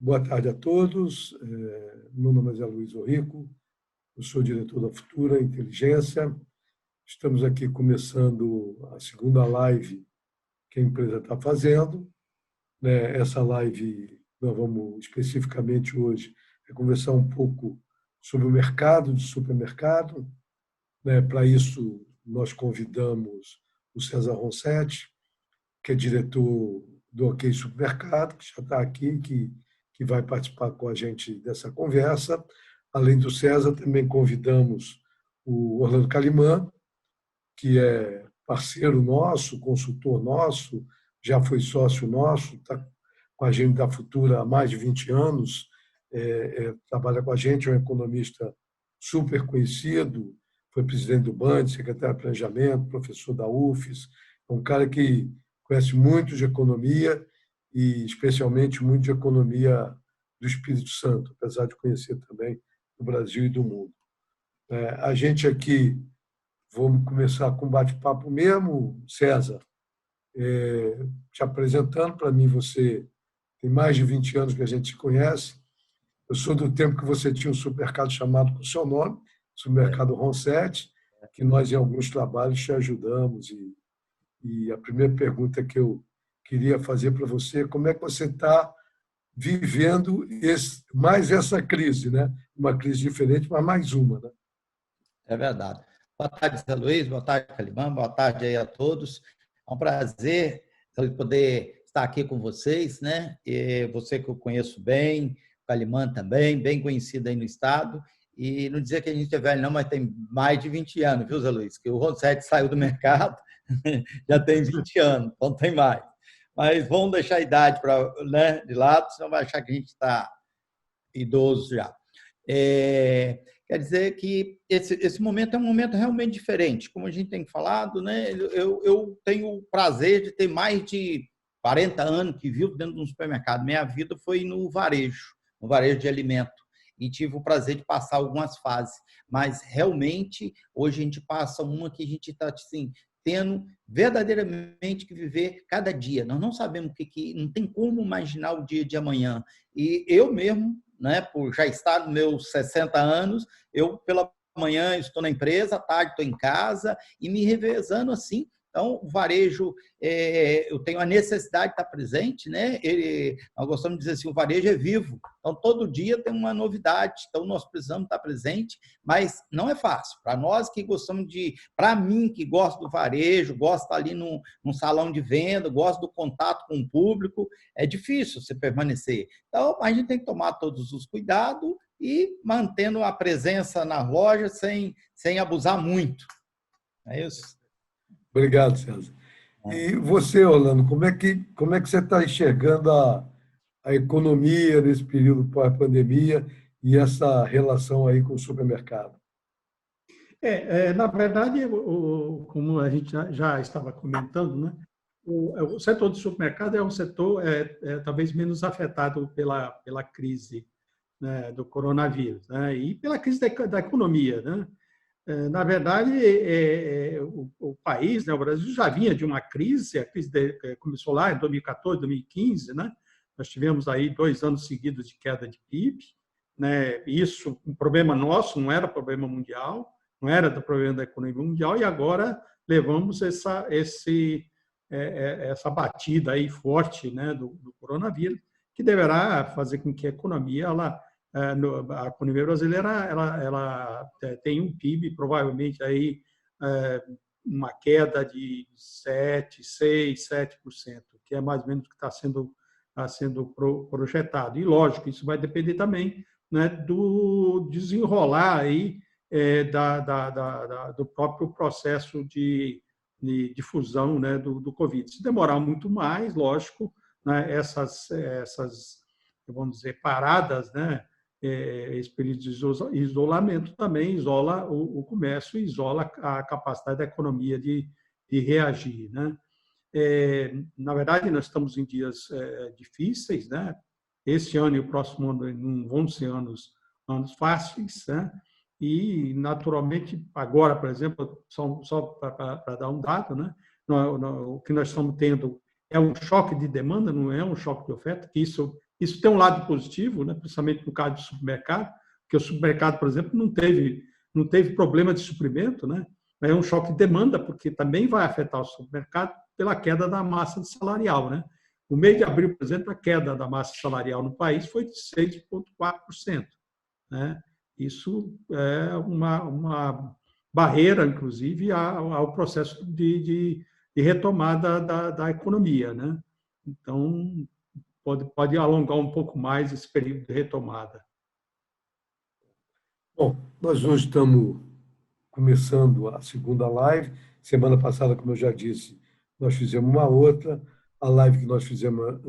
Boa tarde a todos. Meu nome é Zé Luiz Orrico, eu sou diretor da Futura Inteligência. Estamos aqui começando a segunda live que a empresa está fazendo. Essa live, nós vamos especificamente hoje conversar um pouco sobre o mercado de supermercado. Para isso, nós convidamos o César Ronsetti, que é diretor do OK Supermercado, que já está aqui, que vai participar com a gente dessa conversa. Além do César, também convidamos o Orlando Calimã, que é parceiro nosso, consultor nosso, já foi sócio nosso, está com a gente da Futura há mais de 20 anos, trabalha com a gente, é um economista super conhecido, foi presidente do BAND, secretário de Planejamento, professor da UFES, é um cara que conhece muito de economia e, especialmente, muito de economia do Espírito Santo, apesar de conhecer também do Brasil e do mundo. A gente aqui, vamos começar com um bate-papo mesmo, César, te apresentando. Para mim, você tem mais de 20 anos que a gente se conhece. Eu sou do tempo que você tinha um supermercado chamado com o seu nome, Supermercado Ronsetti, que nós, em alguns trabalhos, te ajudamos. E a primeira pergunta que eu queria fazer para você é como é que você está vivendo mais essa crise, né? Uma crise diferente, mas mais uma, né? É verdade. Boa tarde, Zé Luiz, boa tarde, Calimã, boa tarde aí a todos. É um prazer poder estar aqui com vocês, né? E você que eu conheço bem, Calimã também, bem conhecido aí no estado. E não dizer que a gente é velho não, mas tem mais de 20 anos, viu, Zé Luiz? Que o Ronsetti saiu do mercado, já tem 20 anos, então tem mais. Mas vamos deixar a idade de lado, senão vai achar que a gente está idoso já. Quer dizer que esse momento é um momento realmente diferente. Como a gente tem falado, né? Eu tenho o prazer de ter mais de 40 anos que vivo dentro de um supermercado. Minha vida foi no varejo de alimento. E tive o prazer de passar algumas fases. Mas, realmente, hoje a gente passa uma que a gente está assim, tendo verdadeiramente que viver cada dia. Nós não sabemos não tem como imaginar o dia de amanhã. E eu mesmo, né, por já estar nos meus 60 anos, eu pela manhã estou na empresa, à tarde estou em casa e me revezando assim. Então, o varejo, eu tenho a necessidade de estar presente, né? Nós gostamos de dizer assim, o varejo é vivo. Então, todo dia tem uma novidade. Então, nós precisamos estar presente, mas não é fácil. Para nós que gostamos para mim que gosto do varejo, gosto de estar ali num salão de venda, gosto do contato com o público, é difícil você permanecer. Então, a gente tem que tomar todos os cuidados e mantendo a presença na loja sem abusar muito. É isso. Obrigado, César. E você, Orlando, como é que você está enxergando a economia nesse período pós-pandemia e essa relação aí com o supermercado? Na verdade, como a gente já estava comentando, né, o setor do supermercado é um setor talvez menos afetado pela crise, né, do coronavírus, né, e pela crise da economia, né? Na verdade, o país, né, o Brasil, já vinha de uma crise, a crise começou lá em 2014, 2015, né? Nós tivemos aí 2 anos seguidos de queda de PIB, né? Isso, um problema nosso, não era problema mundial, não era do problema da economia mundial, e agora levamos essa batida aí forte, né, do coronavírus, que deverá fazer com que a economia a economia brasileira ela tem um PIB provavelmente aí uma queda de 7%, que é mais ou menos o que está sendo projetado. E lógico, isso vai depender também, né, do desenrolar aí do próprio processo de difusão, né, do Covid. Se demorar muito mais, lógico, né, essas vamos dizer, paradas, né, esse período de isolamento também isola o comércio e isola a capacidade da economia de reagir, né? Na verdade, nós estamos em dias difíceis, né? Esse ano e o próximo ano não vão ser anos fáceis, né? E, naturalmente, agora, por exemplo, só para dar um dado, né? O que nós estamos tendo é um choque de demanda, não é um choque de oferta, que isso Isso tem um lado positivo, né? Principalmente no caso do supermercado, porque o supermercado, por exemplo, não teve problema de suprimento, né? É um choque de demanda, porque também vai afetar o supermercado pela queda da massa salarial, né? No mês de abril, por exemplo, a queda da massa salarial no país foi de 6,4%, né? Isso é uma barreira, inclusive, ao processo de retomada da economia, né? Então, pode alongar um pouco mais esse período de retomada. Bom, nós hoje estamos começando a segunda live. Semana passada, como eu já disse, nós fizemos uma outra. A live que nós fizemos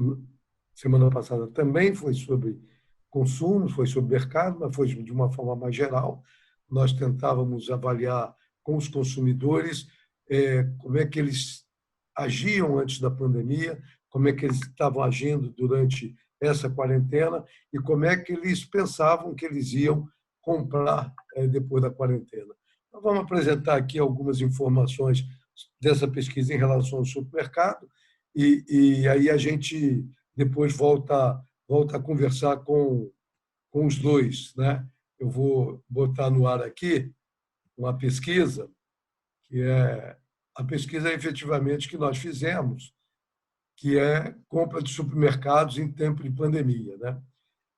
semana passada também foi sobre consumo, foi sobre mercado, mas foi de uma forma mais geral. Nós tentávamos avaliar com os consumidores como é que eles agiam antes da pandemia, como é que eles estavam agindo durante essa quarentena e como é que eles pensavam que eles iam comprar depois da quarentena. Nós vamos apresentar aqui algumas informações dessa pesquisa em relação ao supermercado e aí a gente depois volta a conversar com os dois, né? Eu vou botar no ar aqui uma pesquisa, que é a pesquisa efetivamente que nós fizemos, que é compra de supermercados em tempo de pandemia, né?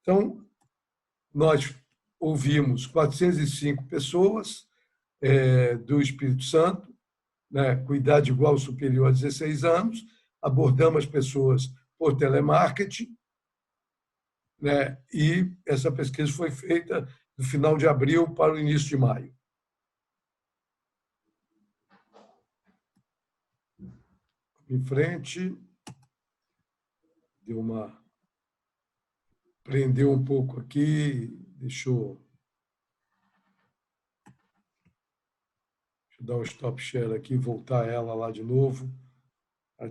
Então, nós ouvimos 405 pessoas do Espírito Santo, né, com idade igual ou superior a 16 anos, abordamos as pessoas por telemarketing, né, e essa pesquisa foi feita do final de abril para o início de maio. Em frente, prendeu um pouco aqui, deixa eu dar um stop share aqui, voltar ela lá de novo.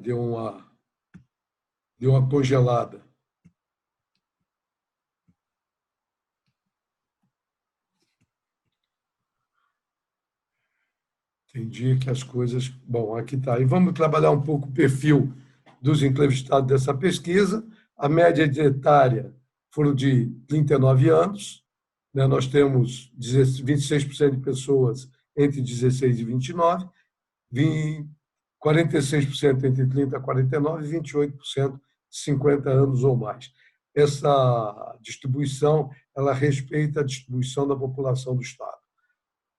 Deu uma congelada. Entendi que as coisas... Bom, aqui está. E vamos trabalhar um pouco o perfil dos entrevistados dessa pesquisa. A média de etária foram de 39 anos. Né? Nós temos 26% de pessoas entre 16 e 29, 46% entre 30 e 49 e 28% de 50 anos ou mais. Essa distribuição ela respeita a distribuição da população do Estado.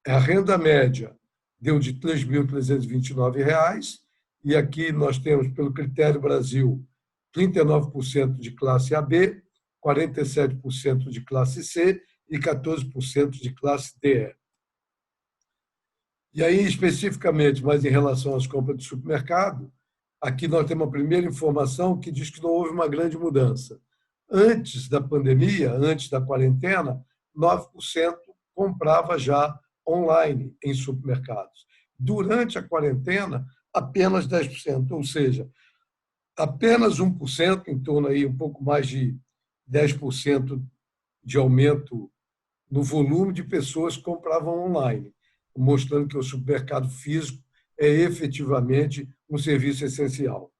A renda média deu de R$ 3.329, e aqui nós temos, pelo Critério Brasil, 39% de classe AB, 47% de classe C e 14% de classe DE. E aí, especificamente, mas em relação às compras de supermercado, aqui nós temos a primeira informação que diz que não houve uma grande mudança. Antes da pandemia, antes da quarentena, 9% comprava já online em supermercados. Durante a quarentena, apenas 10%, ou seja, apenas 1%, em torno aí um pouco mais de 10% de aumento no volume de pessoas que compravam online, mostrando que o supermercado físico é efetivamente um serviço essencial.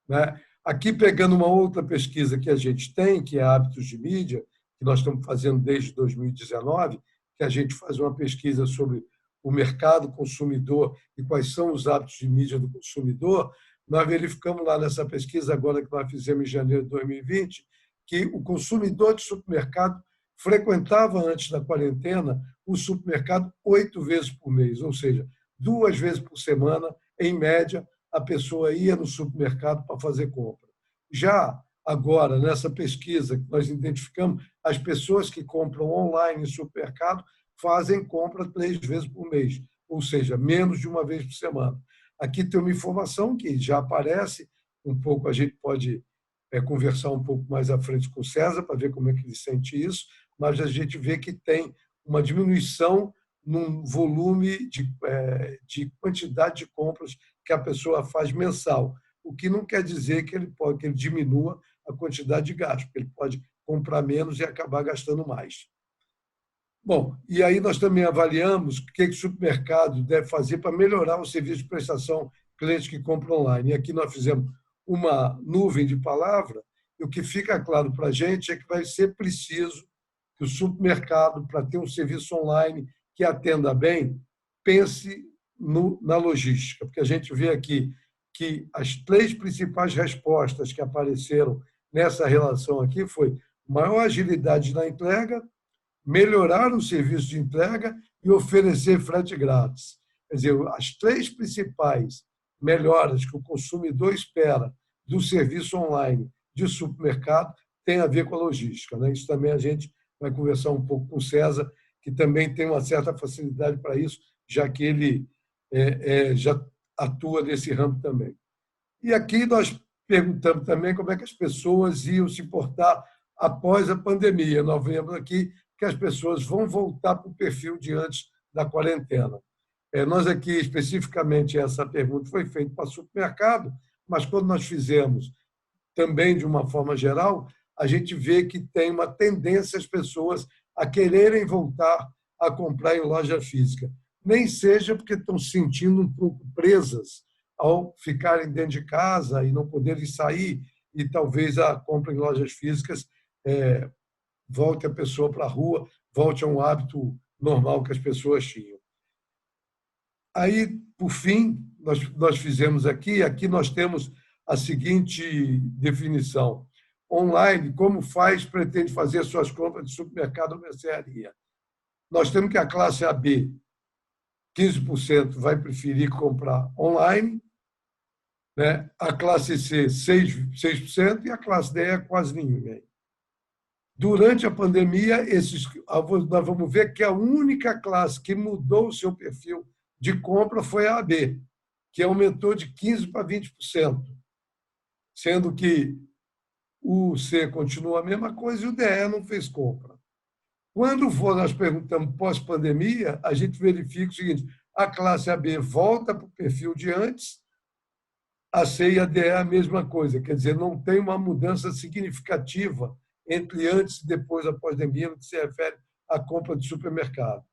Né? Aqui, pegando uma outra pesquisa que a gente tem, que é Hábitos de Mídia, que nós estamos fazendo desde 2019, que a gente faz uma pesquisa sobre o mercado consumidor e quais são os hábitos de mídia do consumidor, nós verificamos lá nessa pesquisa, agora que nós fizemos em janeiro de 2020, que o consumidor de supermercado frequentava, antes da quarentena, o supermercado 8 vezes por mês, ou seja, 2 vezes por semana, em média, a pessoa ia no supermercado para fazer compra. Já agora, nessa pesquisa que nós identificamos, as pessoas que compram online em supermercado fazem compra 3 vezes por mês, ou seja, menos de 1 vez por semana. Aqui tem uma informação que já aparece, um pouco a gente pode conversar um pouco mais à frente com o César para ver como é que ele sente isso, mas a gente vê que tem uma diminuição no volume de quantidade de compras que a pessoa faz mensal, o que não quer dizer que ele diminua a quantidade de gasto, porque ele pode comprar menos e acabar gastando mais. Bom, e aí nós também avaliamos o que o supermercado deve fazer para melhorar o serviço de prestação cliente que compra online. E aqui nós fizemos uma nuvem de palavra E o que fica claro para a gente é que vai ser preciso que o supermercado, para ter um serviço online que atenda bem, pense na logística, porque a gente vê aqui que as 3 principais respostas que apareceram nessa relação aqui foi maior agilidade na entrega, melhorar o serviço de entrega e oferecer frete grátis. Quer dizer, as 3 principais melhoras que o consumidor espera do serviço online de supermercado têm a ver com a logística, né? Isso também a gente vai conversar um pouco com o César, que também tem uma certa facilidade para isso, já que ele já atua nesse ramo também. E aqui nós perguntamos também como é que as pessoas iam se portar após a pandemia. Nós vemos aqui que as pessoas vão voltar para o perfil de antes da quarentena. Nós aqui, especificamente, essa pergunta foi feita para o supermercado, mas quando nós fizemos também de uma forma geral, a gente vê que tem uma tendência as pessoas a quererem voltar a comprar em loja física. Nem seja porque estão se sentindo um pouco presas ao ficarem dentro de casa e não poderem sair, e talvez a compra em lojas físicas volte a pessoa para a rua, volte a um hábito normal que as pessoas tinham. Aí, por fim, nós fizemos aqui nós temos a seguinte definição. Online, como pretende fazer suas compras de supermercado ou mercearia? Nós temos que a classe AB, 15% vai preferir comprar online, né? A classe C, 6%, e a classe D é quase ninguém. Durante a pandemia, nós vamos ver que a única classe que mudou o seu perfil de compra foi a AB, que aumentou de 15% para 20%, sendo que o C continua a mesma coisa e o DE não fez compra. Quando nós perguntamos pós-pandemia, a gente verifica o seguinte: a classe AB volta para o perfil de antes, a C e a D é a mesma coisa, quer dizer, não tem uma mudança significativa entre antes e depois da pandemia, no que se refere à compra de supermercado.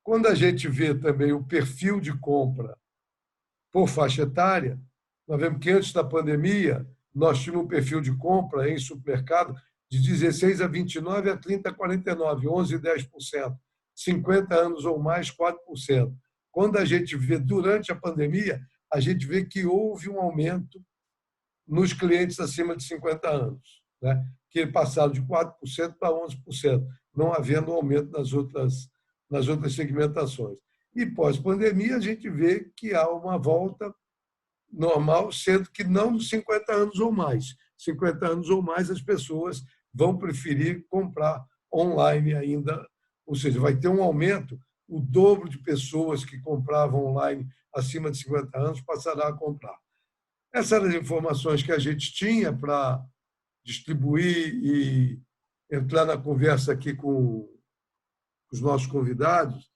Quando a gente vê também o perfil de compra por faixa etária, nós vemos que antes da pandemia, nós tínhamos um perfil de compra em supermercado de 16 a 29, a 30 a 49, 11 e 10%. 50 anos ou mais, 4%. Quando a gente vê durante a pandemia, a gente vê que houve um aumento nos clientes acima de 50 anos, né? Que passaram de 4% para 11%, não havendo um aumento nas outras segmentações. E pós-pandemia, a gente vê que há uma volta normal, sendo que não nos 50 anos ou mais. 50 anos ou mais, as pessoas vão preferir comprar online ainda, ou seja, vai ter um aumento, o dobro de pessoas que compravam online acima de 50 anos passará a comprar. Essas eram as informações que a gente tinha para distribuir e entrar na conversa aqui com os nossos convidados.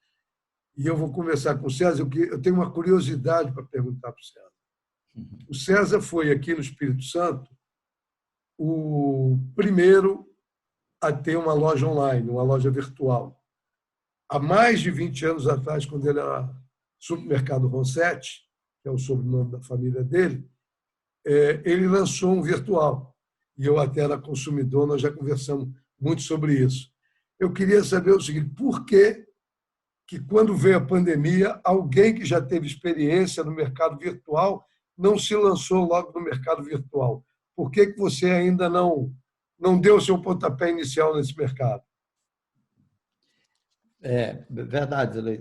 E eu vou conversar com o César, eu tenho uma curiosidade para perguntar para o César. O César foi aqui no Espírito Santo o primeiro a ter uma loja online, uma loja virtual. Há mais de 20 anos atrás, quando ele era Supermercado Ronsetti, que é o sobrenome da família dele, ele lançou um virtual. E eu até era consumidor, nós já conversamos muito sobre isso. Eu queria saber o seguinte: por que quando veio a pandemia, alguém que já teve experiência no mercado virtual não se lançou logo no mercado virtual? Por que você ainda não deu o seu pontapé inicial nesse mercado? Verdade, Luiz.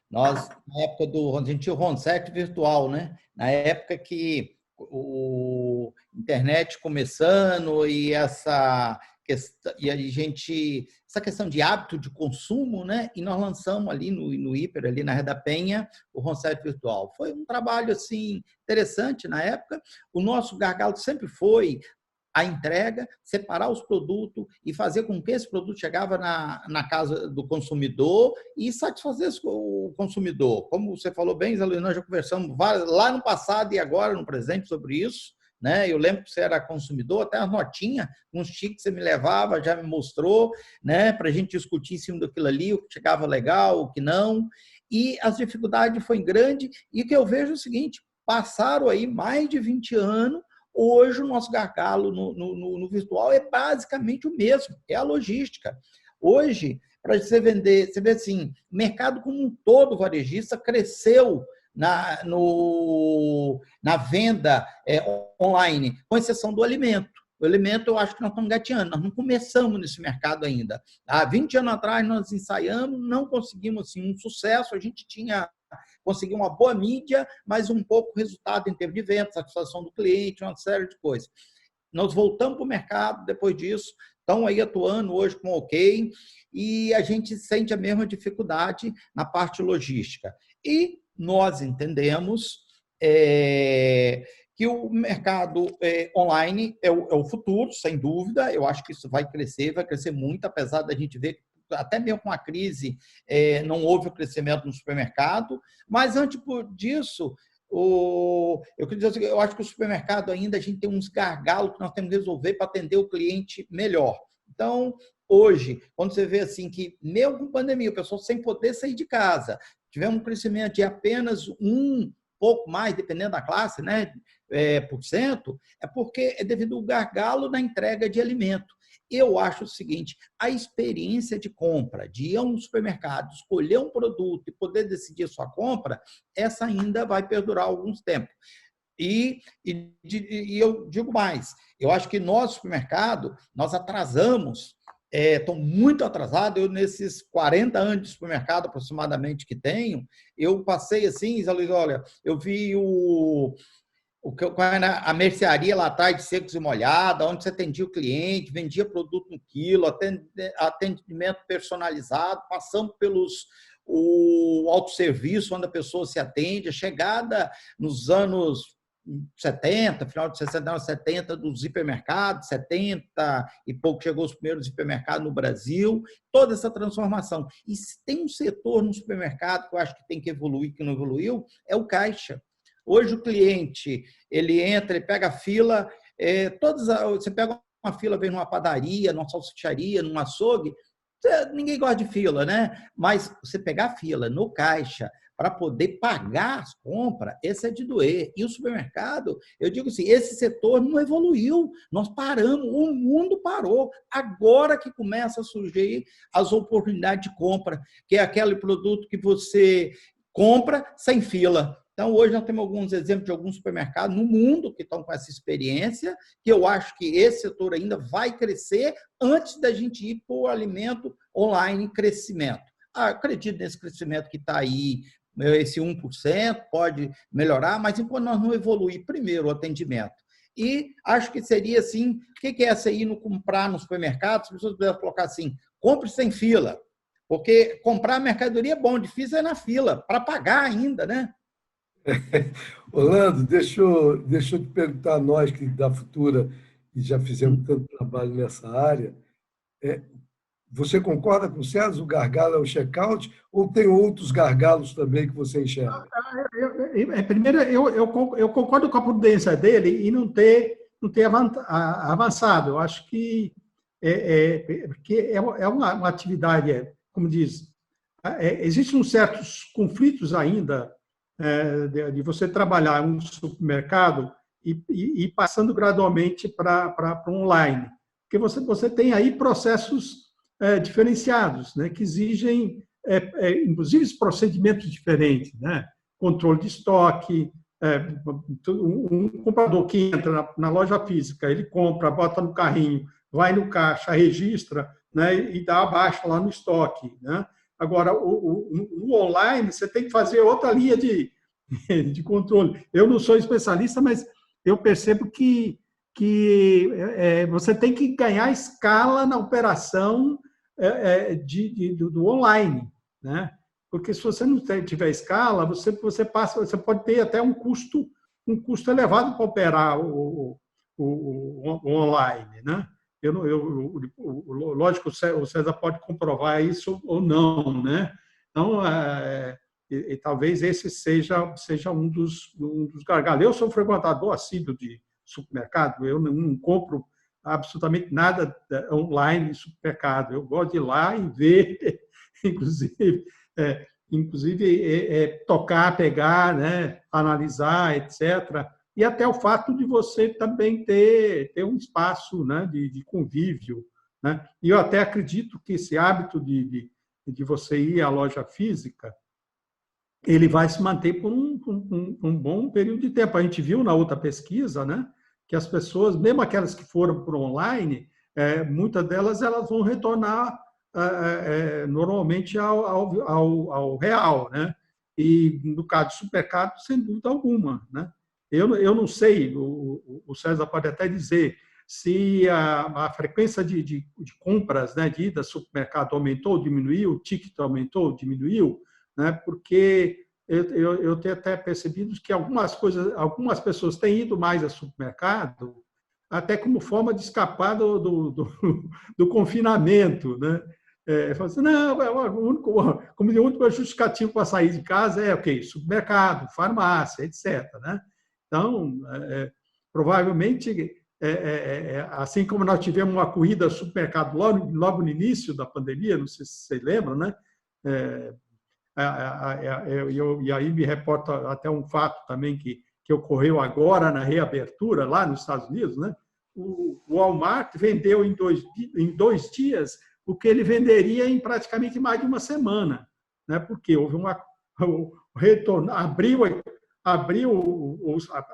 Nós, na época a gente tinha o Ronsetti virtual, né? Na época que o internet começando e essa questão de hábito de consumo, né? E nós lançamos ali no Hiper, ali na Rede da Penha, o Ronsetti virtual. Foi um trabalho assim interessante na época. O nosso gargalo sempre foi a entrega, separar os produtos e fazer com que esse produto chegava na casa do consumidor e satisfazer o consumidor. Como você falou bem, Zé Luiz, nós já conversamos lá no passado e agora no presente sobre isso, né? Eu lembro que você era consumidor, até as notinhas, uns tiques que você me levava, já me mostrou, né? Para a gente discutir em cima daquilo ali, o que chegava legal, o que não. E as dificuldades foram grandes. E o que eu vejo é o seguinte: passaram aí mais de 20 anos, Hoje, o nosso gargalo no virtual é basicamente o mesmo, é a logística. Hoje, para você vender, você vê assim, o mercado como um todo varejista cresceu na venda online, com exceção do alimento. O alimento, eu acho que nós estamos engateando, nós não começamos nesse mercado ainda. Há 20 anos atrás, nós ensaiamos, não conseguimos assim, um sucesso, a gente conseguiu uma boa mídia, mas um pouco resultado em termos de venda, satisfação do cliente, uma série de coisas. Nós voltamos para o mercado depois disso, estão aí atuando hoje com OK, e a gente sente a mesma dificuldade na parte logística. E nós entendemos que o mercado online é o futuro, sem dúvida. Eu acho que isso vai crescer muito, apesar da gente ver que até mesmo com a crise não houve o crescimento no supermercado. Mas, antes disso, eu queria dizer, eu acho que o supermercado ainda, a gente tem uns gargalos que nós temos que resolver para atender o cliente melhor. Então, hoje, quando você vê assim que, mesmo com pandemia, o pessoal sem poder sair de casa, tivemos um crescimento de apenas pouco mais, dependendo da classe, né, por cento, é porque é devido ao gargalo na entrega de alimento. Eu acho o seguinte, a experiência de compra, de ir a um supermercado, escolher um produto e poder decidir a sua compra, essa ainda vai perdurar alguns tempos. E eu digo mais, eu acho que nós, supermercado, nós atrasamos, estou muito atrasado. Eu, nesses 40 anos de supermercado aproximadamente que tenho, eu passei assim, Zé Luiz, olha, eu vi a mercearia lá atrás de secos e molhados, onde você atendia o cliente, vendia produto no quilo, atendimento personalizado, passamos o autosserviço, onde a pessoa se atende, a chegada nos anos 70, final de 60, 70, dos hipermercados, 70 e pouco chegou os primeiros hipermercados no Brasil, toda essa transformação. E se tem um setor no supermercado que eu acho que tem que evoluir, que não evoluiu, é o caixa. Hoje o cliente, ele entra, ele pega a fila, você pega uma fila, vem numa padaria, numa salsicharia, num açougue, ninguém gosta de fila, né? Mas você pegar a fila no caixa para poder pagar as compras, esse é de doer. E o supermercado, eu digo assim, esse setor não evoluiu, nós paramos, o mundo parou. Agora que começa a surgir as oportunidades de compra, que é aquele produto que você compra sem fila. Então, hoje nós temos alguns exemplos de alguns supermercados no mundo que estão com essa experiência, que eu acho que esse setor ainda vai crescer antes da gente ir para o alimento online em crescimento. Acredito nesse crescimento que está aí, esse 1%, pode melhorar, mas enquanto nós não evoluir primeiro o atendimento. E acho que seria assim, o que é essa aí no comprar no supermercado? As pessoas devem colocar assim, compre sem fila, porque comprar mercadoria é bom, difícil é na fila, para pagar ainda, né? Orlando, deixa eu te perguntar, nós que da Futura e já fizemos tanto trabalho nessa área, você concorda com o César? O gargalo é o check-out ou tem outros gargalos também que você enxerga? Primeiro, eu concordo com a prudência dele e não ter avançado. Eu acho que é uma atividade, como diz, existem certos conflitos ainda de você trabalhar um supermercado e passando gradualmente para online. Porque você tem aí processos diferenciados, né, que exigem, inclusive, procedimentos diferentes, né? Controle de estoque, um comprador que entra na loja física, ele compra, bota no carrinho, vai no caixa, registra, né, e dá a baixa lá no estoque, né? Agora, no online, você tem que fazer outra linha de controle. Eu não sou especialista, mas eu percebo que você tem que ganhar escala na operação do online, né? Porque se você não tiver escala, você pode ter até um custo elevado para operar o online, né? Lógico, o César pode comprovar isso ou não, né? Então, e talvez esse seja um dos gargalos. Eu sou um frequentador assíduo de supermercado, eu não compro absolutamente nada online em supermercado. Eu gosto de ir lá e ver, inclusive tocar, pegar, né, analisar, etc. e até o fato de você também ter um espaço, né, de convívio, né? E eu até acredito que esse hábito de você ir à loja física, ele vai se manter por um bom período de tempo. A gente viu na outra pesquisa, né, que as pessoas, mesmo aquelas que foram para o online, muitas delas elas vão retornar normalmente ao real, né? E no caso do supermercado, sem dúvida alguma, né? Eu não sei, o César pode até dizer se a frequência de compras, né, de ida ao supermercado aumentou, diminuiu, o ticket aumentou, diminuiu, né? Porque eu tenho até percebido que algumas pessoas têm ido mais ao supermercado até como forma de escapar do confinamento, né? Assim, não, como o único justificativo para sair de casa é okay, supermercado, farmácia, etc. Né? Então, provavelmente, assim como nós tivemos uma corrida ao supermercado logo no início da pandemia, não sei se você lembra, né? E aí me reporta até um fato também que ocorreu agora na reabertura lá nos Estados Unidos, né? O Walmart vendeu em 2 dias o que ele venderia em praticamente mais de uma semana, né? Porque houve o retorno,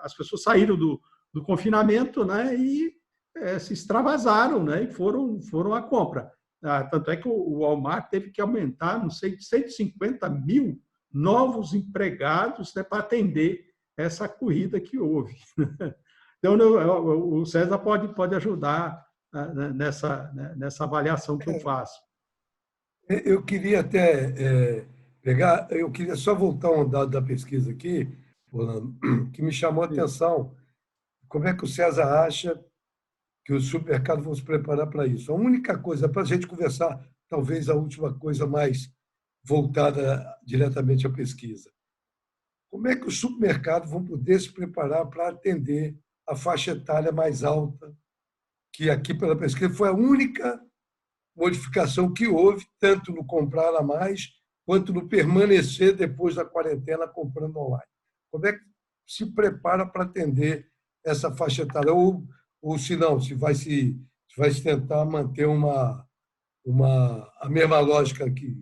as pessoas saíram do confinamento, né? E se extravasaram, né? E foram à compra. Tanto é que o Walmart teve que aumentar, não sei, 150 mil novos empregados, né, para atender essa corrida que houve. Então, o César pode ajudar nessa avaliação que eu faço. Eu queria até eu queria só voltar um dado da pesquisa aqui, Orlando, que me chamou a atenção. Como é que o César acha que os supermercados vão se preparar para isso? A única coisa, para a gente conversar, talvez a última coisa mais voltada diretamente à pesquisa. Como é que os supermercados vão poder se preparar para atender a faixa etária mais alta, que aqui pela pesquisa foi a única modificação que houve, tanto no comprar a mais, quanto no permanecer depois da quarentena comprando online. Como é que se prepara para atender essa faixa etária? Ou se não, se vai se tentar manter a mesma lógica que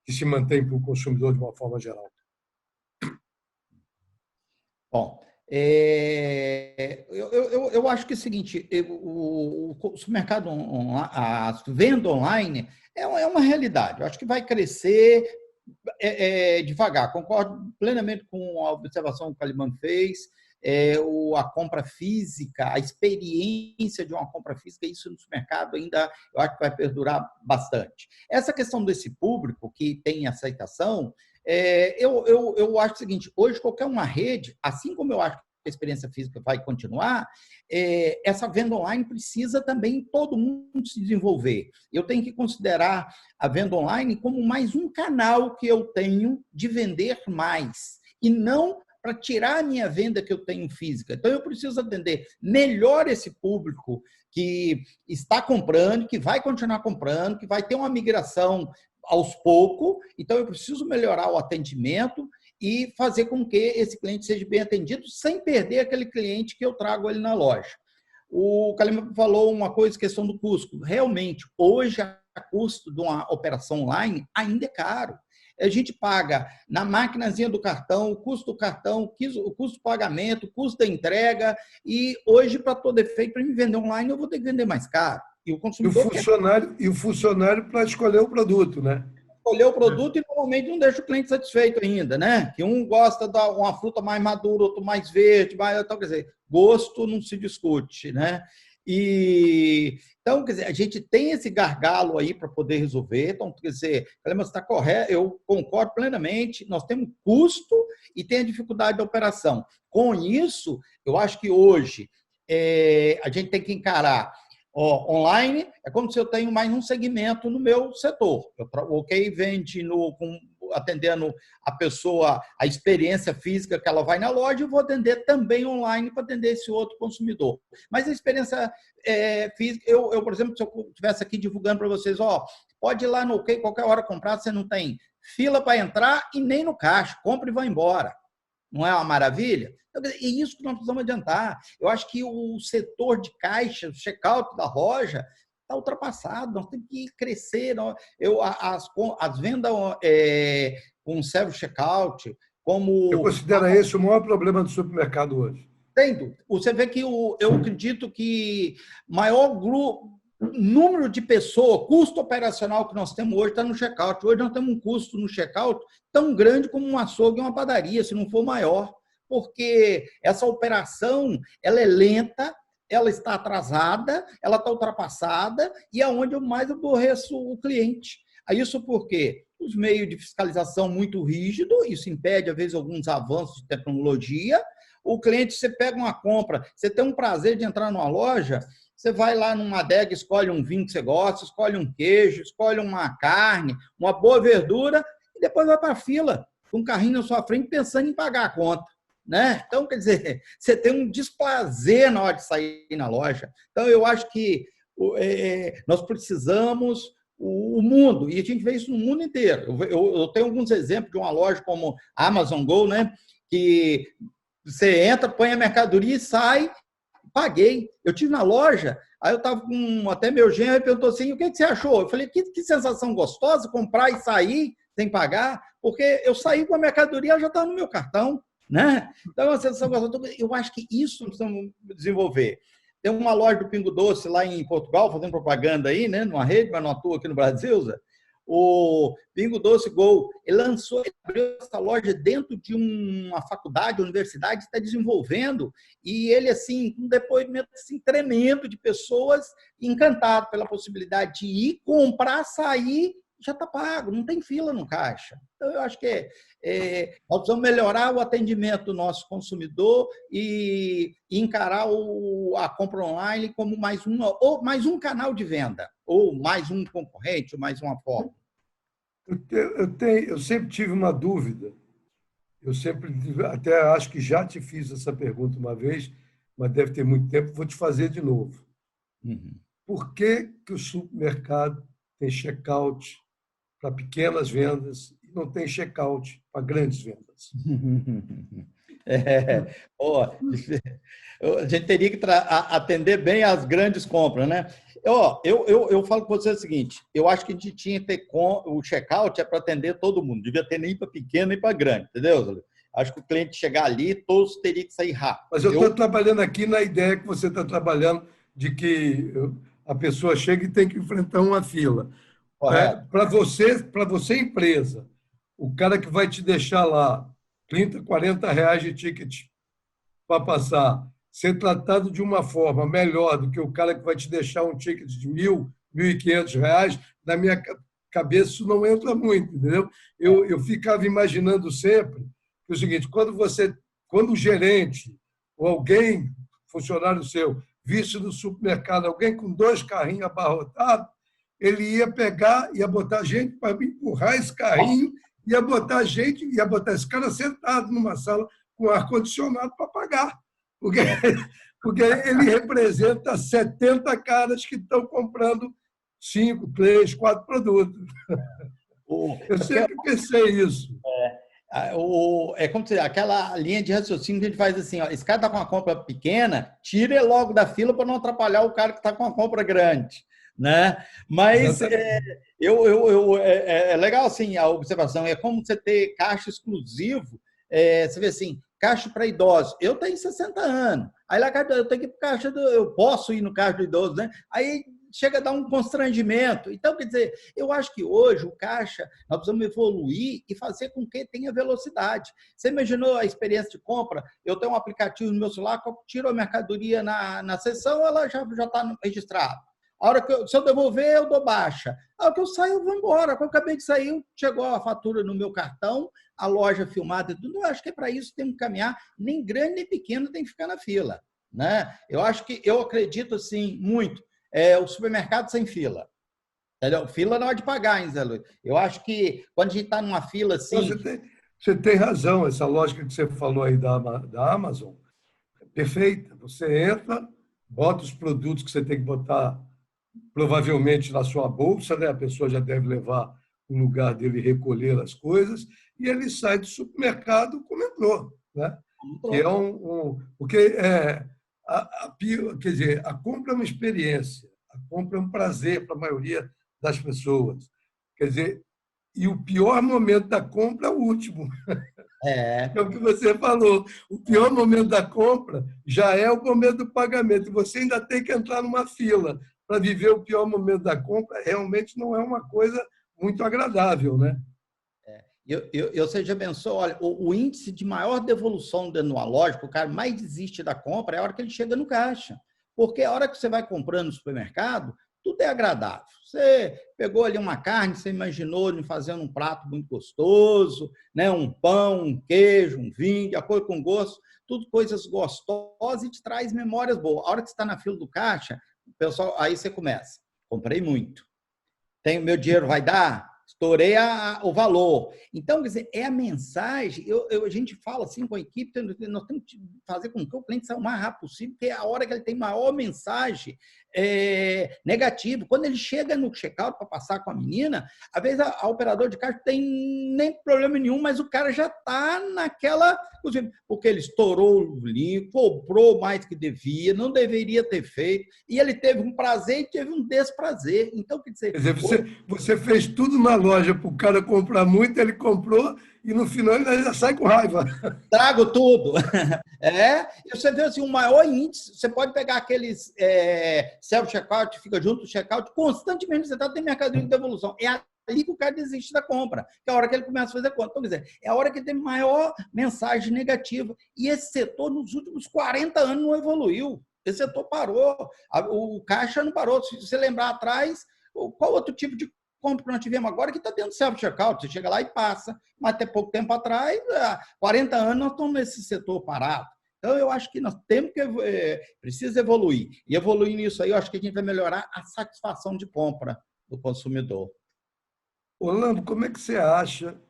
se mantém para o consumidor de uma forma geral? Bom, eu acho que é o seguinte, o supermercado, a venda online é uma realidade. Eu acho que vai crescer devagar. Concordo plenamente com a observação que o Calimã fez. A compra física, a experiência de uma compra física, isso no supermercado ainda eu acho que vai perdurar bastante. Essa questão desse público que tem aceitação, eu acho o seguinte, hoje qualquer uma rede, assim como eu acho que a experiência física vai continuar, essa venda online precisa também todo mundo se desenvolver. Eu tenho que considerar a venda online como mais um canal que eu tenho de vender mais, e não para tirar a minha venda que eu tenho física. Então, eu preciso atender melhor esse público que está comprando, que vai continuar comprando, que vai ter uma migração aos poucos. Então, eu preciso melhorar o atendimento e fazer com que esse cliente seja bem atendido, sem perder aquele cliente que eu trago ele na loja. O Calimã falou uma coisa, questão do custo. Realmente, hoje, o custo de uma operação online ainda é caro. A gente paga na maquinazinha do cartão, o custo do cartão, o custo do pagamento, o custo da entrega, e hoje, para todo efeito, para me vender online, eu vou ter que vender mais caro. E o consumidor e o funcionário para escolher o produto, né? Escolher o produto e normalmente não deixa o cliente satisfeito ainda, né? Que um gosta de uma fruta mais madura, outro mais verde, então, quer dizer, gosto não se discute, né? Então, quer dizer, a gente tem esse gargalo aí para poder resolver. Então, quer dizer, você está correto, eu concordo plenamente. Nós temos custo e tem a dificuldade da operação. Com isso, eu acho que hoje a gente tem que encarar online, é como se eu tenho mais um segmento no meu setor. Vende atendendo a pessoa, a experiência física que ela vai na loja, eu vou atender também online para atender esse outro consumidor. Mas a experiência física, eu, por exemplo, se eu estivesse aqui divulgando para vocês, pode ir lá no OK, qualquer hora comprar, você não tem fila para entrar e nem no caixa, compra e vai embora. Não é uma maravilha? Então, é isso que nós precisamos adiantar. Eu acho que o setor de caixa, o check-out da loja, está ultrapassado. Nós temos que crescer. As vendas com self-checkout, como... Eu considero esse o maior problema do supermercado hoje. Tem dúvida. Você vê que eu acredito que maior número de pessoas, custo operacional que nós temos hoje está no check-out. Hoje nós temos um custo no check-out tão grande como um açougue e uma padaria, se não for maior, porque essa operação ela é lenta, ela está atrasada, ela está ultrapassada e é onde eu mais aborreço o cliente. Isso porque os meios de fiscalização muito rígidos, isso impede, às vezes, alguns avanços de tecnologia. O cliente, você pega uma compra, você tem um prazer de entrar numa loja, você vai lá numa adega, escolhe um vinho que você gosta, escolhe um queijo, escolhe uma carne, uma boa verdura, e depois vai para a fila, com um carrinho na sua frente, pensando em pagar a conta. Né? Então, quer dizer, você tem um desprazer na hora de sair na loja. Então, eu acho que nós precisamos... O mundo, e a gente vê isso no mundo inteiro. Eu tenho alguns exemplos de uma loja como Amazon Go, né? Que você entra, põe a mercadoria e sai, paguei. Eu tive na loja, aí eu estava com até meu genro, ele perguntou assim, o que você achou? Eu falei, que sensação gostosa, comprar e sair sem pagar, porque eu saí com a mercadoria, ela já estava no meu cartão, né? Então, é uma sensação gostosa. Eu acho que isso nós precisamos desenvolver. Tem uma loja do Pingo Doce lá em Portugal, fazendo propaganda aí, né, numa rede, mas não atua aqui no Brasil, Zé. O Pingo Doce Go, ele abriu essa loja dentro de uma faculdade, universidade, está desenvolvendo, e ele, assim, com um depoimento assim, tremendo de pessoas encantadas pela possibilidade de ir, comprar, sair, já está pago, não tem fila no caixa. Então, eu acho que nós precisamos melhorar o atendimento do nosso consumidor e encarar a compra online como mais um canal de venda, ou mais um concorrente, ou mais uma forma. Eu sempre tive uma dúvida. Eu sempre, até acho que já te fiz essa pergunta uma vez, mas deve ter muito tempo, vou te fazer de novo. Uhum. Por que o supermercado tem check-out para pequenas vendas e não tem check-out para grandes vendas? A gente teria que atender bem as grandes compras, né? Eu falo com você o seguinte, eu acho que a gente tinha que ter o check-out para atender todo mundo, devia ter nem para pequeno nem para grande, entendeu, Zé? Acho que o cliente chegar ali, todos teriam que sair rápido. Mas eu estou trabalhando aqui na ideia que você está trabalhando de que a pessoa chega e tem que enfrentar uma fila. Para você, empresa, o cara que vai te deixar lá 30, 40 reais de ticket para passar, ser tratado de uma forma melhor do que o cara que vai te deixar um ticket de 1.000, 1.500 reais, na minha cabeça isso não entra muito, entendeu? Eu ficava imaginando sempre que é o seguinte, quando o gerente ou alguém, funcionário seu, visse no supermercado alguém com 2 carrinhos abarrotados, ele ia pegar, ia botar gente para empurrar esse carrinho, ia botar esse cara sentado numa sala com ar-condicionado para pagar. Porque ele representa 70 caras que estão comprando 5, 3, 4 produtos. Eu sempre pensei isso. É como se aquela linha de raciocínio que a gente faz assim, esse cara está com uma compra pequena, tira ele logo da fila para não atrapalhar o cara que está com uma compra grande. Né? Mas é legal assim a observação, é como você ter caixa exclusivo, você vê assim, caixa para idosos, eu tenho 60 anos, aí lá eu tenho que ir para caixa eu posso ir no caixa do idoso, né? Aí chega a dar um constrangimento. Então, quer dizer, eu acho que hoje o caixa, nós precisamos evoluir e fazer com que tenha velocidade. Você imaginou a experiência de compra? Eu tenho um aplicativo no meu celular, eu tiro a mercadoria na sessão, ela já está registrada. A hora que se eu devolver, eu dou baixa. A hora que eu saio, eu vou embora. Quando eu acabei de sair, chegou a fatura no meu cartão, a loja filmada e tudo. Eu acho que é para isso que tem que caminhar. Nem grande, nem pequeno tem que ficar na fila. Né? Eu acredito assim, muito. O supermercado sem fila. Entendeu? Fila na hora de pagar, hein, Zé Luiz? Eu acho que quando a gente está numa fila assim... Você tem razão. Essa lógica que você falou aí da Amazon é perfeita. Você entra, bota os produtos que você tem que botar provavelmente na sua bolsa, né? A pessoa já deve levar um lugar dele recolher as coisas, e ele sai do supermercado como entrou. né? Que é porque quer dizer, a compra é uma experiência, a compra é um prazer para a maioria das pessoas. Quer dizer, e o pior momento da compra é o último. É, É o que você falou. O pior momento da compra já é o momento do pagamento. E você ainda tem que entrar numa fila para viver o pior momento da compra. Realmente não é uma coisa muito agradável, né? Você já pensou, olha, o índice de maior devolução dentro de uma loja, que o cara mais desiste da compra, é a hora que ele chega no caixa. Porque a hora que você vai comprando no supermercado, tudo é agradável. Você pegou ali uma carne, você imaginou em fazendo um prato muito gostoso, né? Um pão, um queijo, um vinho, de acordo com o gosto, tudo coisas gostosas e te traz memórias boas. A hora que você está na fila do caixa, o pessoal, aí você começa. Comprei muito. Tem o meu dinheiro vai dar? Estourei o valor. Então, quer dizer, é a mensagem. A gente fala assim com a equipe, nós temos que fazer com que o cliente saia o mais rápido possível, porque é a hora que ele tem maior mensagem negativa. Quando ele chega no check-out para passar com a menina, às vezes a operadora de caixa tem nem problema nenhum, mas o cara já está naquela. Porque ele estourou o link, cobrou mais que devia, não deveria ter feito, e ele teve um prazer e teve um desprazer. Então, quer dizer, você fez tudo na loja para o cara comprar muito, ele comprou e no final ele ainda sai com raiva. Trago tudo. E você vê assim, o maior índice, você pode pegar aqueles self-checkout, fica junto do checkout, constantemente você tem mercadoria de devolução. É ali que o cara desiste da compra, que é a hora que ele começa a fazer conta. Então, quer dizer, é a hora que ele tem maior mensagem negativa. E esse setor, nos últimos 40 anos, não evoluiu. Esse setor parou. O caixa não parou. Se você lembrar atrás, qual outro tipo de compra que nós tivemos agora que está tendo self-checkout? Você chega lá e passa. Mas até pouco tempo atrás, há 40 anos, nós estamos nesse setor parado. Então, eu acho que nós temos que precisa evoluir. E evoluir nisso aí, eu acho que a gente vai melhorar a satisfação de compra do consumidor. Orlando, como é que você acha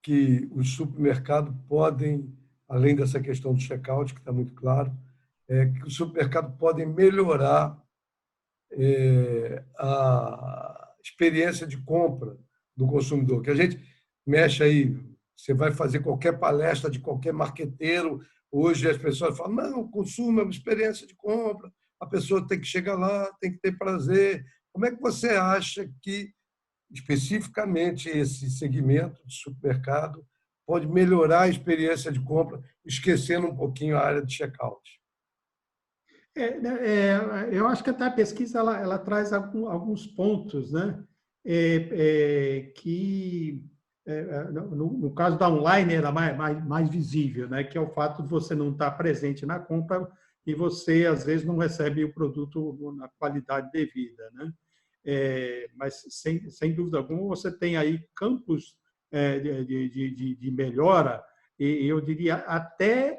que os supermercados podem, além dessa questão do check-out, que está muito claro, que os supermercados podem melhorar a experiência de compra do consumidor? Que a gente mexe aí, você vai fazer qualquer palestra de qualquer marqueteiro, hoje as pessoas falam, não, o consumo é uma experiência de compra, a pessoa tem que chegar lá, tem que ter prazer. Como é que você acha que especificamente esse segmento de supermercado pode melhorar a experiência de compra, esquecendo um pouquinho a área de check-out? Eu acho que até a pesquisa ela traz alguns pontos, né? Que, no caso da online, era mais visível, né? Que é o fato de você não estar presente na compra e você, às vezes, não recebe o produto na qualidade devida, né? Mas, sem dúvida alguma, você tem aí campos de melhora, e eu diria até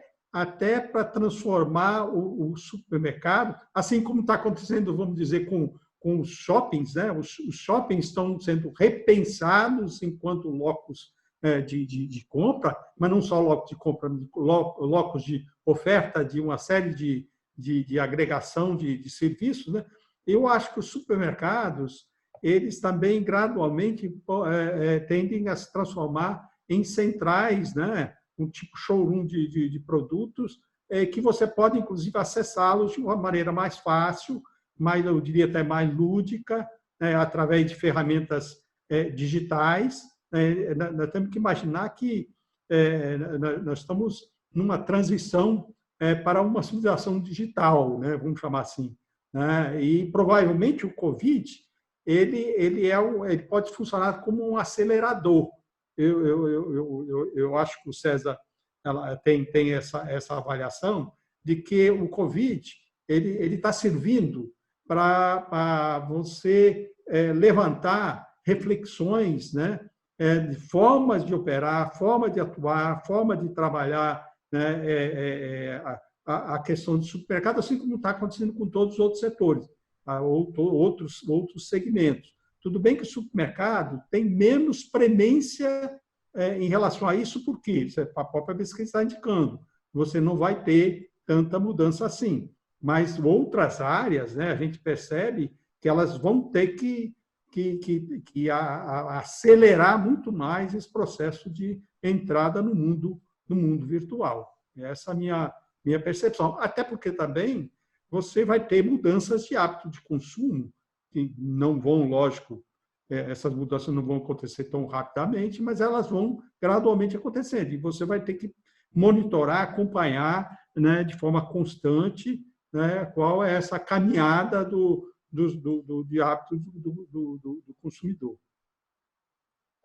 para transformar o supermercado, assim como está acontecendo, vamos dizer, com os shoppings, né? Os shoppings estão sendo repensados enquanto locos de compra, mas não só locos de compra, locos de oferta de uma série de agregação de serviços, né? Eu acho que os supermercados, eles também gradualmente tendem a se transformar em centrais, né? Um tipo showroom de produtos, que você pode, inclusive, acessá-los de uma maneira mais fácil, eu diria até mais lúdica, através de ferramentas digitais. Nós temos que imaginar que nós estamos numa transição para uma civilização digital, né? Vamos chamar assim. Né? E provavelmente o Covid ele pode funcionar como um acelerador. Eu acho que o César tem essa avaliação de que o Covid ele está servindo para você levantar reflexões, né, de formas de operar, forma de atuar, forma de trabalhar, né, a questão do supermercado, assim como está acontecendo com todos os outros setores, outros segmentos. Tudo bem que o supermercado tem menos premência em relação a isso, porque a própria pesquisa está indicando, você não vai ter tanta mudança assim. Mas outras áreas, né, a gente percebe que elas vão ter que acelerar muito mais esse processo de entrada no mundo no mundo virtual. Essa é a minha percepção. Até porque também você vai ter mudanças de hábito de consumo, que não vão, lógico, essas mudanças não vão acontecer tão rapidamente, mas elas vão gradualmente acontecendo. E você vai ter que monitorar, acompanhar, né, de forma constante, né, qual é essa caminhada de hábito do consumidor.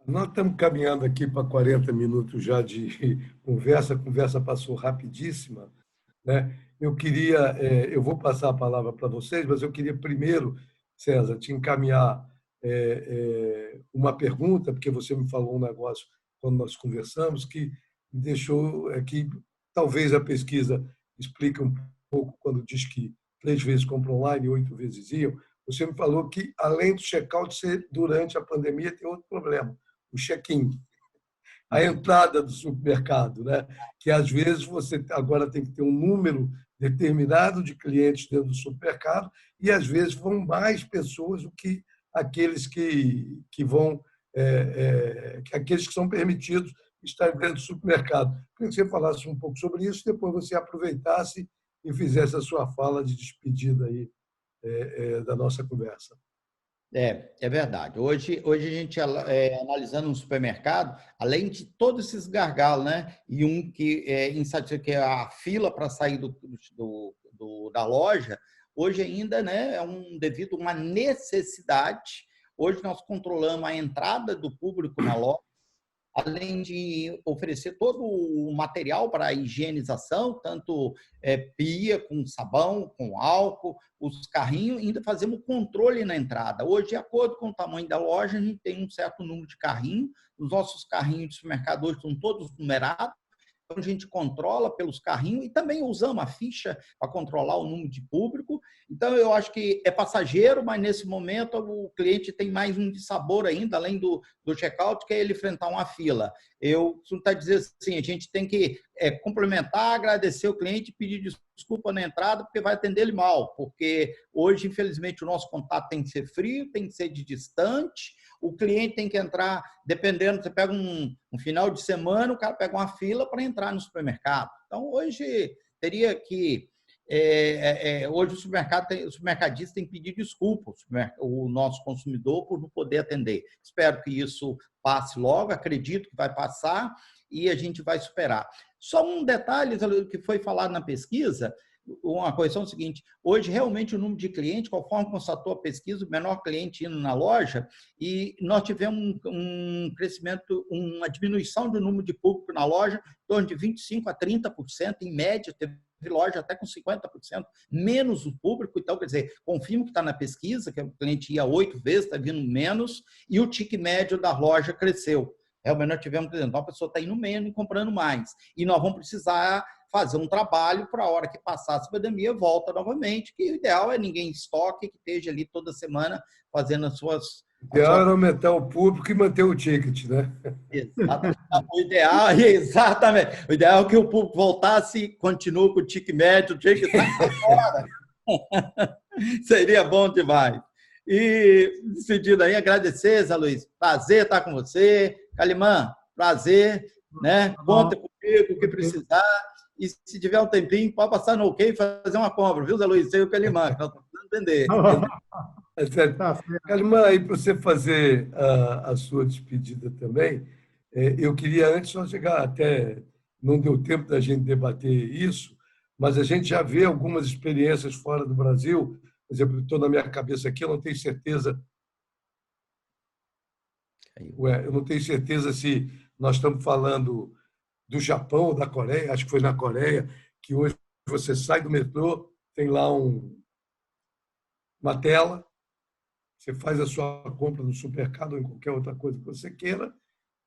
Nós estamos caminhando aqui para 40 minutos já de conversa, a conversa passou rapidíssima, né? Eu vou passar a palavra para vocês, mas eu queria primeiro, César, te encaminhar uma pergunta, porque você me falou um negócio quando nós conversamos que me deixou que talvez a pesquisa explique um pouco quando diz que 3 vezes compram online e 8 vezes iam. Você me falou que, além do check-out ser durante a pandemia, tem outro problema, o check-in, a entrada do supermercado, né? Que às vezes você agora tem que ter um número determinado de clientes dentro do supermercado e às vezes vão mais pessoas do que aqueles que vão, aqueles que são permitidos estar dentro do supermercado. Queria que você falasse um pouco sobre isso, depois você aproveitasse e fizesse a sua fala de despedida aí da nossa conversa. É verdade. Hoje a gente, analisando um supermercado, além de todos esses gargalos, né? E um que é insatisfeito, que é a fila para sair da loja, hoje ainda, né, devido a uma necessidade. Hoje nós controlamos a entrada do público na loja, além de oferecer todo o material para a higienização, tanto pia com sabão, com álcool, os carrinhos, ainda fazemos controle na entrada. Hoje, de acordo com o tamanho da loja, a gente tem um certo número de carrinhos. Os nossos carrinhos de supermercado hoje são todos numerados. Então, a gente controla pelos carrinhos e também usamos a ficha para controlar o número de público. Então, eu acho que é passageiro, mas nesse momento o cliente tem mais um dissabor ainda, além do check-out, que é ele enfrentar uma fila. Eu costumo dizer assim, a gente tem que complementar, agradecer o cliente, pedir desculpa na entrada, porque vai atender ele mal, porque hoje, infelizmente, o nosso contato tem que ser frio, tem que ser de distante, o cliente tem que entrar, dependendo, você pega um final de semana, o cara pega uma fila para entrar no supermercado. Então, hoje teria que... hoje o supermercadista tem que pedir desculpa o nosso consumidor por não poder atender. Espero que isso passe logo, acredito que vai passar e a gente vai superar. Só um detalhe que foi falado na pesquisa, uma correção é o seguinte, hoje realmente o número de clientes, conforme constatou a pesquisa, o menor cliente indo na loja, e nós tivemos um crescimento, uma diminuição do número de público na loja, em torno de 25% a 30%, em média, teve loja até com 50% menos o público, então, quer dizer, confirmo que está na pesquisa, que o cliente ia 8 vezes, está vindo menos, e o ticket médio da loja cresceu. Realmente nós tivemos, então, a pessoa está indo menos e comprando mais. E nós vamos precisar fazer um trabalho para a hora que passar a pandemia, volta novamente, que o ideal é ninguém estoque, que esteja ali toda semana fazendo as suas... O ideal era aumentar o público e manter o ticket, né? Exatamente. O ideal, exatamente. O ideal é que o público voltasse e continue com o ticket médio, o ticket está fora. Seria bom demais. E, despedido aí, agradecer, Zé Luiz. Prazer estar com você. Calimã, prazer. Né? Conta comigo o que precisar. E se tiver um tempinho, pode passar no OK e fazer uma compra, viu, Zé Luiz? Você e o Calimã, que nós estamos precisando entender. Calimã, aí para você fazer a sua despedida também, eu queria antes só chegar até, não deu tempo da gente debater isso, mas a gente já vê algumas experiências fora do Brasil, por exemplo, estou na minha cabeça aqui, eu não tenho certeza se nós estamos falando do Japão ou da Coreia, acho que foi na Coreia, que hoje você sai do metrô, tem lá uma tela, você faz a sua compra no supermercado ou em qualquer outra coisa que você queira,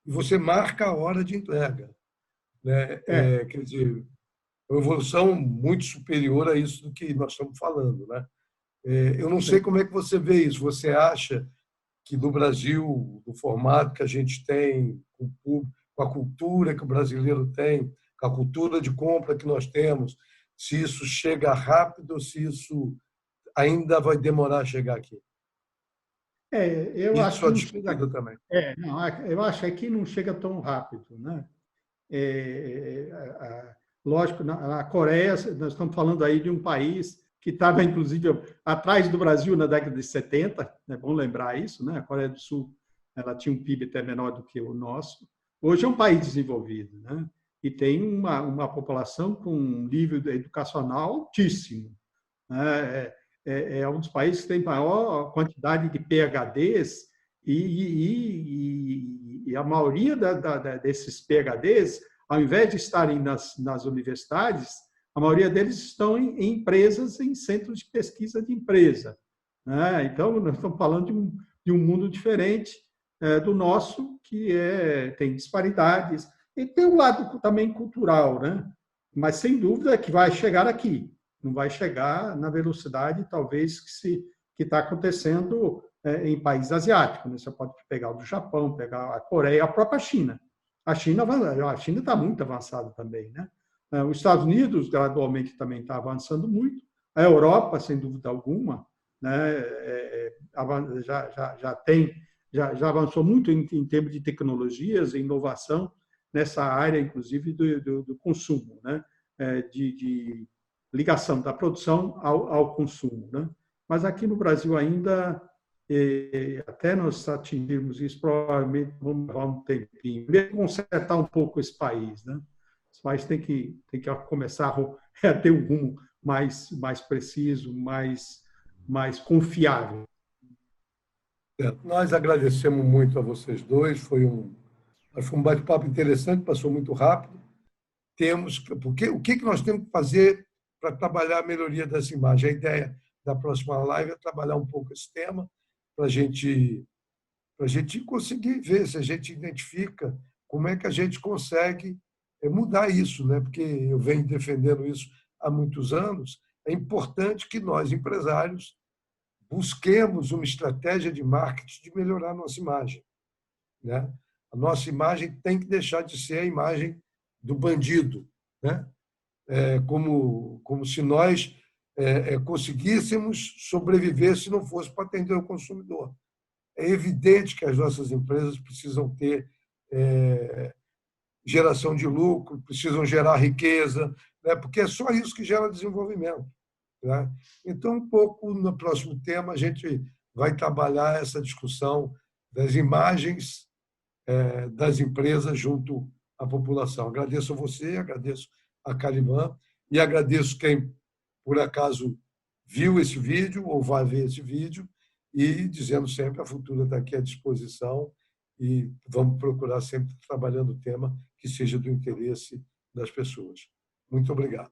e você marca a hora de entrega. Né? Quer dizer, é uma evolução muito superior a isso do que nós estamos falando. Né? Eu não sei como é que você vê isso. Você acha que no Brasil, no formato que a gente tem, com a cultura que o brasileiro tem, com a cultura de compra que nós temos, se isso chega rápido ou se isso ainda vai demorar a chegar aqui? Eu acho que não chega também. Eu acho que não chega tão rápido, né? Lógico, na Coreia, nós estamos falando aí de um país que estava, inclusive, atrás do Brasil na década de 70, é bom lembrar isso, né? A Coreia do Sul, ela tinha um PIB até menor do que o nosso. Hoje é um país desenvolvido, né? E tem uma população com um nível educacional altíssimo, né? É um dos países que tem maior quantidade de PhDs e a maioria desses PhDs, ao invés de estarem nas universidades, a maioria deles estão em empresas, em centros de pesquisa de empresa, né? Então, nós estamos falando de um mundo diferente do nosso, que tem disparidades, e tem um lado também cultural, né? Mas, sem dúvida, é que vai chegar aqui. Não vai chegar na velocidade, talvez, que está acontecendo em países asiáticos, né? Você pode pegar o do Japão, pegar a Coreia, a própria China. A China está muito avançada também, né? Os Estados Unidos, gradualmente, também está avançando muito. A Europa, sem dúvida alguma, né? Já avançou muito em termos de tecnologias e inovação nessa área, inclusive, do consumo, né? De ligação da produção ao consumo, né? Mas aqui no Brasil ainda, até nós atingirmos isso, provavelmente vamos levar um tempinho, mesmo consertar um pouco esse país, né? Esse país tem que começar a ter um rumo mais preciso, mais confiável. Nós agradecemos muito a vocês dois, foi um bate-papo interessante, passou muito rápido. O que nós temos que fazer para trabalhar a melhoria dessa imagem? A ideia da próxima live é trabalhar um pouco esse tema, para a gente conseguir ver se a gente identifica como é que a gente consegue mudar isso, né? Porque eu venho defendendo isso há muitos anos. É importante que nós, empresários, busquemos uma estratégia de marketing de melhorar a nossa imagem, né? A nossa imagem tem que deixar de ser a imagem do bandido, né? Como se nós conseguíssemos sobreviver se não fosse para atender o consumidor. É evidente que as nossas empresas precisam ter geração de lucro, precisam gerar riqueza, né? Porque é só isso que gera desenvolvimento, né? Então, um pouco no próximo tema, a gente vai trabalhar essa discussão das imagens das empresas junto à população. Agradeço a você, agradeço a Calimã e agradeço quem, por acaso, viu esse vídeo ou vai ver esse vídeo, e dizendo sempre, a Futura está aqui à disposição e vamos procurar sempre trabalhando o tema que seja do interesse das pessoas. Muito obrigado.